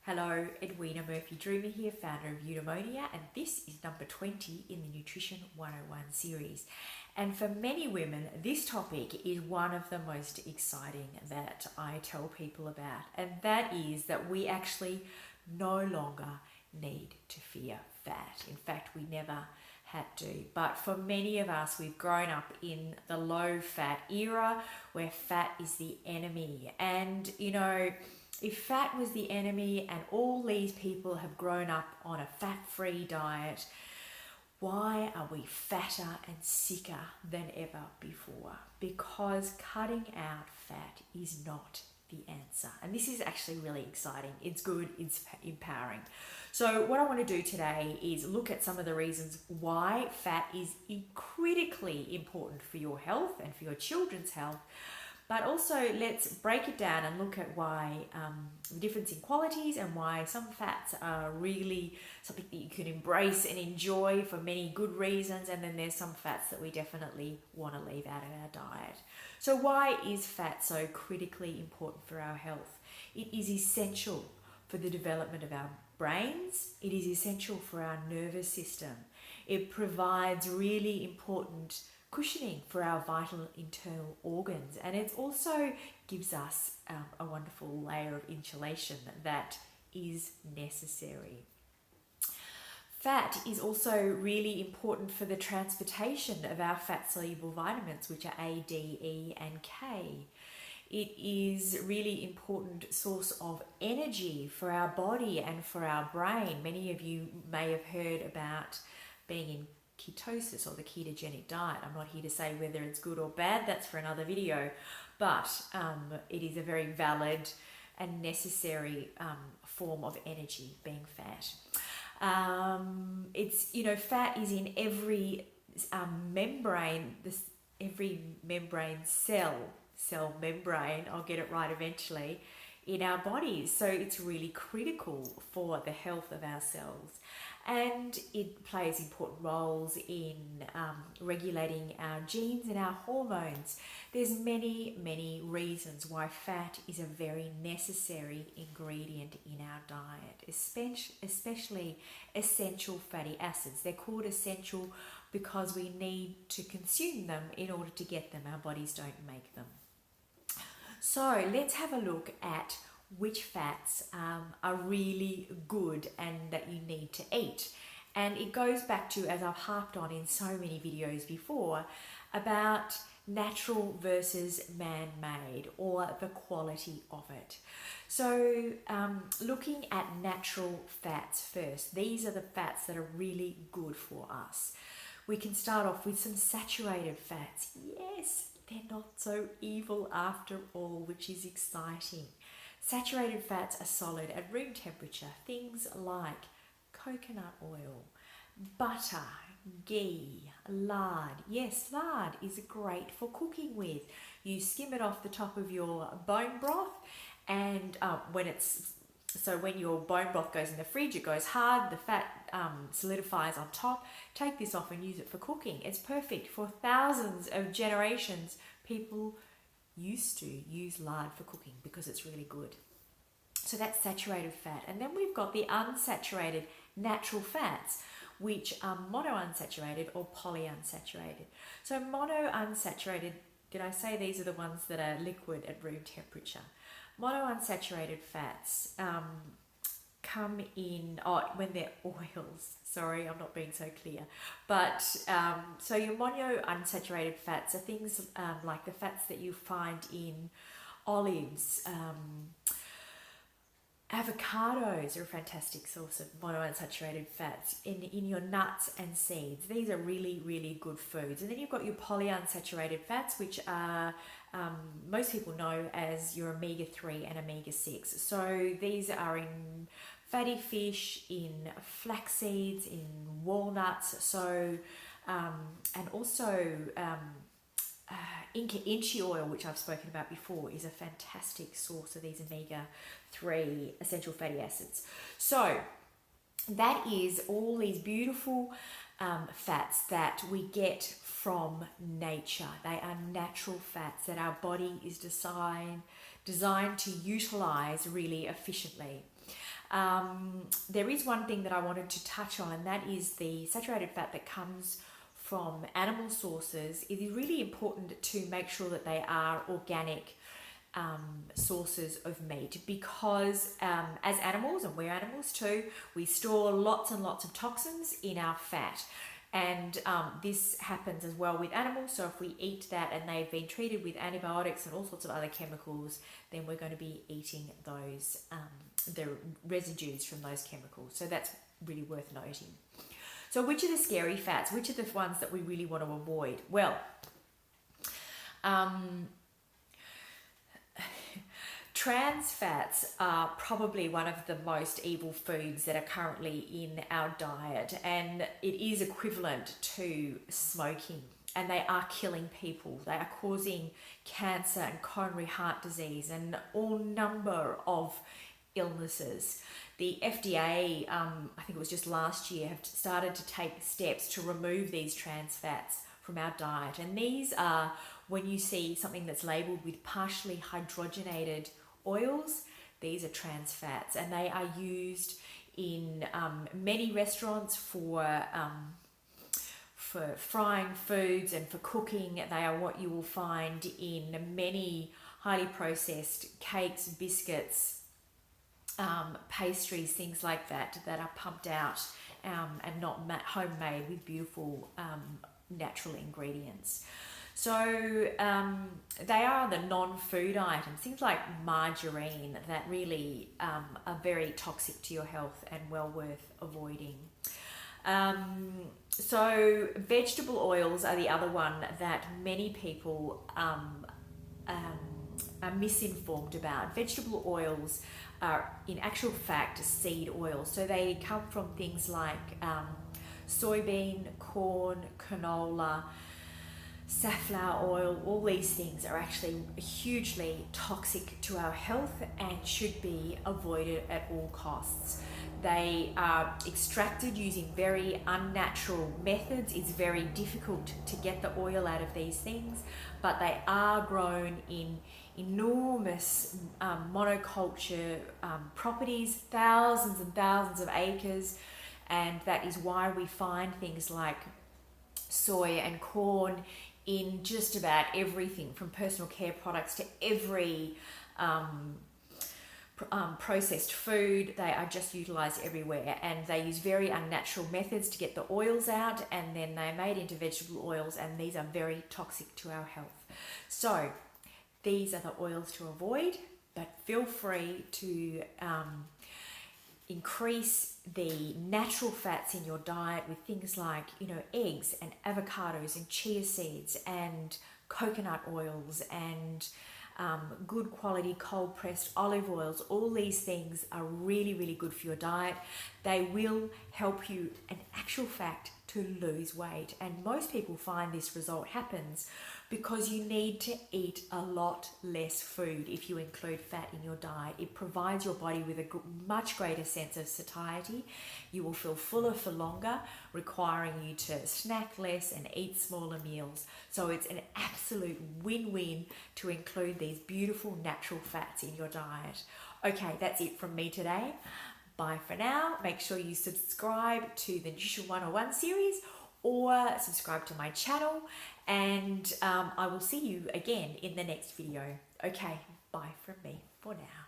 Hello, Edwina Murphy-Droomer here, founder of EUDAIMONIA, and this is number 20 in the Nutrition 101 series. And for many women, this topic is one of the most exciting that I tell people about, and that is that we actually no longer need to fear fat. In fact, we never had to. But for many of us, we've grown up in the low-fat era where fat is the enemy. And, if fat was the enemy and all these people have grown up on a fat-free diet, why are we fatter and sicker than ever before? Because cutting out fat is not the answer. And this is actually really exciting. It's good, it's empowering. So what I want to do today is look at some of the reasons why fat is critically important for your health and for your children's health. But also let's break it down and look at why the difference in qualities and why some fats are really something that you can embrace and enjoy for many good reasons. And then there's some fats that we definitely want to leave out of our diet. So why is fat so critically important for our health? It is essential for the development of our brains. It is essential for our nervous system. It provides really important cushioning for our vital internal organs, and it also gives us a wonderful layer of insulation that is necessary. Fat is also really important for the transportation of our fat-soluble vitamins, which are A, D, E, and K. It is a really important source of energy for our body and for our brain. Many of you may have heard about being in ketosis or the ketogenic diet. I'm not here to say whether it's good or bad, that's for another video, but it is a very valid and necessary form of energy, being fat. Fat is in every membrane, every membrane cell membrane, I'll get it right eventually, in our bodies. So it's really critical for the health of our cells. And it plays important roles in regulating our genes and our hormones. There's many reasons why fat is a very necessary ingredient in our diet, especially essential fatty acids. They're called essential because we need to consume them in order to get them. Our bodies don't make them. So let's have a look at which fats are really good and that you need to eat. And it goes back to, as I've harped on in so many videos before, about natural versus man-made, or the quality of it. So looking at natural fats first, these are the fats that are really good for us. We can start off with some saturated fats. Yes, they're not so evil after all, which is exciting. Saturated fats are solid at room temperature. Things like coconut oil, butter, ghee, lard. Yes, lard is great for cooking with. You skim it off the top of your bone broth, and when your bone broth goes in the fridge, it goes hard, the fat solidifies on top. Take this off and use it for cooking. It's perfect. For thousands of generations, people used to use lard for cooking because it's really good. So that's saturated fat. And then we've got the unsaturated natural fats, which are monounsaturated or polyunsaturated. So monounsaturated, did I say these are the ones that are liquid at room temperature? Monounsaturated fats come in when they're oils. Sorry, I'm not being so clear. But so your monounsaturated fats are things like the fats that you find in olives. Avocados are a fantastic source of monounsaturated fats in your nuts and seeds. These are really good foods. And then you've got your polyunsaturated fats, which are most people know as your omega-3 and omega-6. So these are in fatty fish, in flax seeds, in walnuts. So and also inchi oil, which I've spoken about before, is a fantastic source of these omega-3 essential fatty acids. So that is all these beautiful fats that we get from nature. They are natural fats that our body is designed to utilize really efficiently. There is one thing that I wanted to touch on, and that is the saturated fat that comes from animal sources. It is really important to make sure that they are organic sources of meat, because as animals, and we're animals too, we store lots and lots of toxins in our fat. And this happens as well with animals. So if we eat that and they've been treated with antibiotics and all sorts of other chemicals, then we're going to be eating those the residues from those chemicals. So that's really worth noting. So which are the scary fats? Which are the ones that we really want to avoid? Well, trans fats are probably one of the most evil foods that are currently in our diet, and it is equivalent to smoking, and they are killing people. They are causing cancer and coronary heart disease and all number of illnesses. The FDA, I think it was just last year, have started to take steps to remove these trans fats from our diet, and these are when you see something that's labeled with partially hydrogenated oils, these are trans fats, and they are used in many restaurants for frying foods and for cooking. They are what you will find in many highly processed cakes, biscuits, pastries, things like that, that are pumped out and not homemade with beautiful natural ingredients. So they are the non-food items, things like margarine, that really are very toxic to your health and well worth avoiding. So vegetable oils are the other one that many people are misinformed about. Vegetable oils are in actual fact seed oils. So they come from things like soybean, corn, canola, safflower oil. All these things are actually hugely toxic to our health and should be avoided at all costs. They are extracted using very unnatural methods. It's very difficult to get the oil out of these things, but they are grown in enormous monoculture properties, thousands and thousands of acres, and that is why we find things like soy and corn in just about everything, from personal care products to every processed food. They are just utilized everywhere, and they use very unnatural methods to get the oils out, and then they're made into vegetable oils, and these are very toxic to our health. So these are the oils to avoid, but feel free to increase the natural fats in your diet with things like, eggs and avocados and chia seeds and coconut oils and good quality cold pressed olive oils. All these things are really, really good for your diet. They will help you, in actual fact, to lose weight. And most people find this result happens because you need to eat a lot less food if you include fat in your diet. It provides your body with a much greater sense of satiety. You will feel fuller for longer, requiring you to snack less and eat smaller meals. So it's an absolute win-win to include these beautiful natural fats in your diet. Okay, that's it from me today. Bye for now. Make sure you subscribe to the Nutrition 101 series or subscribe to my channel, and I will see you again in the next video. Okay, bye from me for now.